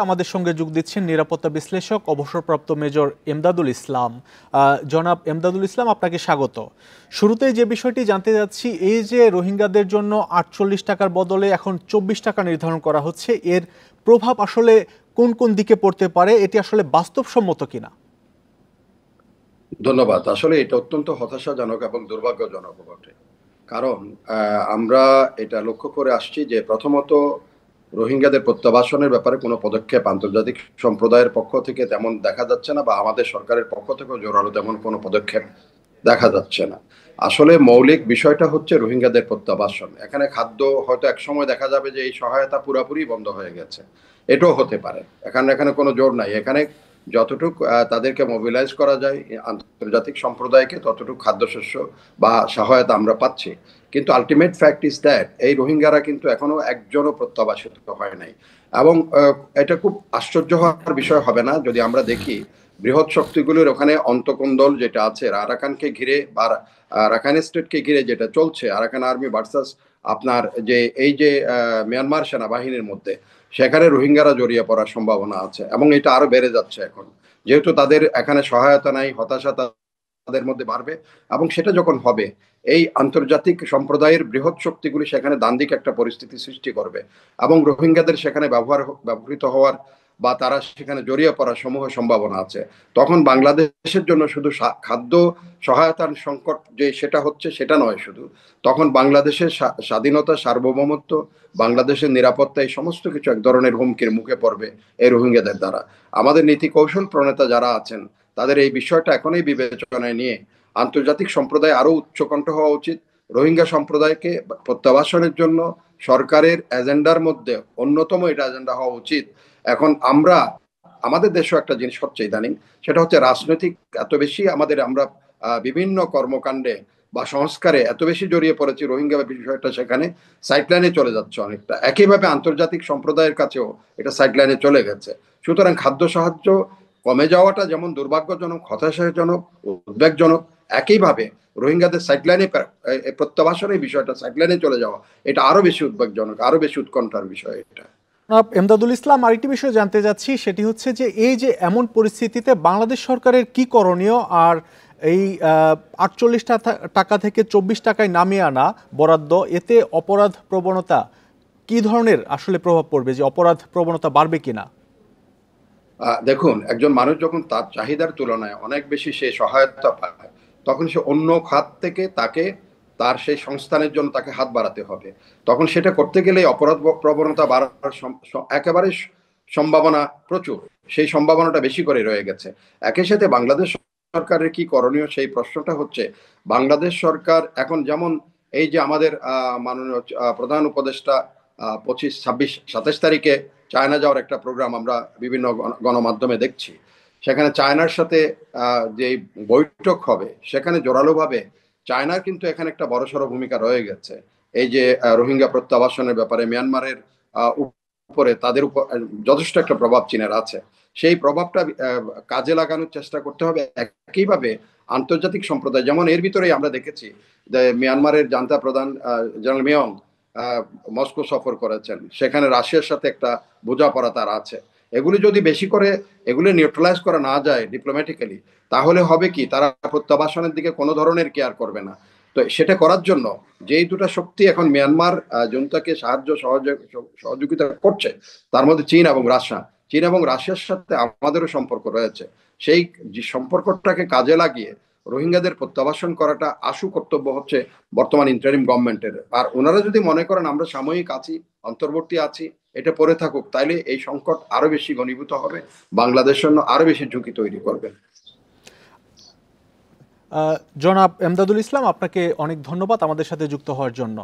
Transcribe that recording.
আমাদের সঙ্গে যোগ দিচ্ছেন নিরাপত্তা বিশ্লেষক অবসরপ্রাপ্ত মেজর এমদাদুল ইসলাম। জনাব এমদাদুল ইসলাম, আপনাকে স্বাগত। শুরুতেই যে বিষয়টি জানতে যাচ্ছি, এই যে রোহিঙ্গাদের জন্য ৪৮ টাকার বদলে এখন ২৪ টাকা নির্ধারণ করা হচ্ছে, এর প্রভাব আসলে কোন কোন দিকে পড়তে পারে, এটি আসলে বাস্তবসম্মত কিনা? ধন্যবাদ। আসলে এটা অত্যন্ত হতাশাজনক এবং দুর্ভাগ্যজনক বটে। কারণ আমরা এটা লক্ষ্য করে আসছি যে প্রথমত রোহিঙ্গাদের প্রত্যাবাসনের ব্যাপারে কোনো পদক্ষেপ আন্তর্জাতিক সম্প্রদায়ের পক্ষ থেকে তেমন দেখা যাচ্ছে না, বা আমাদের সরকারের পক্ষ থেকেও জোরালো তেমন কোনো পদক্ষেপ দেখা যাচ্ছে না। আসলে মৌলিক বিষয়টা হচ্ছে রোহিঙ্গাদের প্রত্যাবাসন। এখানে খাদ্য হয়তো একসময় দেখা যাবে যে এই সহায়তা পুরোপুরি বন্ধ হয়ে গেছে, এটাও হতে পারে। এখানে কোনো জোর নাই। এখানে যতটুকু তাদেরকে মোবিলাইজ করা যায় আন্তর্জাতিক সম্প্রদায়কে, ততটুকু খাদ্যশস্য বা সহায়তা আমরা পাচ্ছি। কিন্তু আলটিমেট ফ্যাক্ট ইজ দ্যাট এই রোহিঙ্গারা কিন্তু এখনো একজনও প্রত্যাবাসিত হয় নাই। এবং এটা খুব আশ্চর্য হওয়ার বিষয় হবে না যদি আমরা দেখি বৃহৎ শক্তিগুলোর ওখানে অন্তকোন্দল যেটা আছে আরাকানকে ঘিরে বা রাখাইন স্টেটকে ঘিরে যেটা চলছে, আরাকান আর্মি ভার্সাস আপনার যে এই যে মিয়ানমার সেনাবাহিনীর মধ্যে, সেখানে রোহিঙ্গারা জড়িয়ে পড়ার সম্ভাবনা আছে এবং এটা আরো বেড়ে যাচ্ছে এখন, যেহেতু তাদের এখানে সহায়তা নাই। হতাশা তাদের মধ্যে বাড়বে এবং সেটা যখন হবে, এই আন্তর্জাতিক সম্প্রদায়ের বৃহৎ শক্তিগুলি সেখানে দ্বান্দ্বিক একটা পরিস্থিতি সৃষ্টি করবে এবং রোহিঙ্গাদের সেখানে ব্যবহৃত হওয়ার বা তারা সেখানে জড়িয়ে পড়ার সমূহ সম্ভাবনা আছে। তখন বাংলাদেশের জন্য শুধু খাদ্য সহায়তার সংকট যে সেটা হচ্ছে সেটা নয় শুধু, তখন বাংলাদেশের স্বাধীনতা, সার্বভৌমত্ব, বাংলাদেশের নিরাপত্তা, এই সমস্ত কিছু এক ধরনের হুমকির মুখে পড়বে এই রোহিঙ্গাদের দ্বারা। আমাদের নীতি কৌশল প্রণেতা যারা আছেন তাদের এই বিষয়টা এখনই বিবেচনায় নিয়ে আন্তর্জাতিক সম্প্রদায় আরো উচ্চকণ্ঠ হওয়া উচিত। রোহিঙ্গা সম্প্রদায়কে প্রত্যাবাসনের জন্য সরকারের এজেন্ডার মধ্যে অন্যতম এটা এজেন্ডা হওয়া উচিত। এখন আমাদের দেশেও একটা জিনিস হচ্ছে ইদানিং, সেটা হচ্ছে রাজনৈতিক এত বেশি আমরা বিভিন্ন কর্মকাণ্ডে বা সংস্কারে এত বেশি জড়িয়ে পড়েছি, রোহিঙ্গা বিষয়টা সেখানে সাইডলাইনে চলে যাচ্ছে অনেকটা। একইভাবে আন্তর্জাতিক সম্প্রদায়ের কাছেও এটা সাইডলাইনে চলে গেছে। সুতরাং খাদ্য সাহায্য কমে যাওয়াটা যেমন দুর্ভাগ্যজনক, হতাশাজনক, উদ্বেগজনক, একইভাবে রোহিঙ্গাদের সাইডলাইনে প্রত্যাবাসনের বিষয়টা সাইডলাইনে চলে যাওয়া, এটা আরো বেশি উদ্বেগজনক, আরো বেশি উৎকণ্ঠার বিষয় এটা। এমদাদুল ইসলাম, আরেকটি বিষয় জানতে যাচ্ছি, সেটি হচ্ছে যে এই যে এমন পরিস্থিতিতে বাংলাদেশ সরকারের কি করণীয়, আর এই ৪৮ টাকা থেকে ২৪ টাকায় নামিয়ে আনা বরাদ্দ, এতে অপরাধ প্রবণতা কি ধরনের আসলে প্রভাব পড়বে, যে অপরাধ প্রবণতা বাড়বে কিনা? দেখুন, একজন মানুষ যখন তার চাহিদার তুলনায় অনেক বেশি সে সহায়তা পায়, তখন সে অন্য খাত থেকে তার সেই সংস্থানের জন্য তাকে হাত বাড়াতে হবে। তখন সেটা করতে গেলে অপরাধ প্রবণতা বাড়ার একেবারে সম্ভাবনা প্রচুর, সেই সম্ভাবনাটা বেশি করে রয়ে গেছে। একই সাথে বাংলাদেশ সরকারের কি করণীয়, সেই প্রশ্নটা হচ্ছে, বাংলাদেশ সরকার এখন যেমন এই যে আমাদের মাননীয় প্রধান উপদেষ্টা ২৫, ২৬, ২৭ তারিখে চায়না যাওয়ার একটা প্রোগ্রাম আমরা বিভিন্ন গণমাধ্যমে দেখছি। সেখানে চায়নার সাথে যে বৈঠক হবে, সেখানে জোরালোভাবে চায়নার কিন্তু এখানে একটা বড়সড় ভূমিকা রয়ে গেছে। এই যে রোহিঙ্গা প্রত্যাবাসনের ব্যাপারে মিয়ানমারের উপরে তাদের উপর যথেষ্ট একটা প্রভাব চীনের আছে। সেই প্রভাবটা কাজে লাগানোর চেষ্টা করতে হবে। একইভাবে আন্তর্জাতিক সম্প্রদায়, যেমন এর ভিতরেই আমরা দেখেছি যে মিয়ানমারের জান্তা প্রধান জেনারেল মিয়ং মস্কো সফর করেছেন, সেখানে রাশিয়ার সাথে একটা বোঝাপড়া তার আছে। এগুলি যদি বেশি করে এগুলি নিউট্রালাইজ করা না যায় ডিপ্লোম্যাটিক্যালি, তাহলে হবে কি, তারা প্রত্যাবাসনের দিকে কোনো ধরনের কেয়ার করবে না। তো সেটা করার জন্য যেই দুটা শক্তি এখন মিয়ানমার জনতাকে সহযোগিতা করছে, তার মধ্যে চীন এবং রাশিয়ার সাথে আমাদেরও সম্পর্ক রয়েছে। সেই সম্পর্কটাকে কাজে লাগিয়ে রোহিঙ্গাদের প্রত্যাবাসন করাটা আশু কর্তব্য হচ্ছে বর্তমান ইন্টারিম গভর্নমেন্টের। আর ওনারা যদি মনে করেন আমরা সাময়িক আছি, অন্তর্বর্তী আছি, এটা পরে থাকুক, তাইলে এই সংকট আরো বেশি ঘনীভূত হবে, বাংলাদেশের জন্য আরো বেশি ঝুঁকি তৈরি করবে। জনাব এমদাদুল ইসলাম, আপনাকে অনেক ধন্যবাদ আমাদের সাথে যুক্ত হওয়ার জন্য।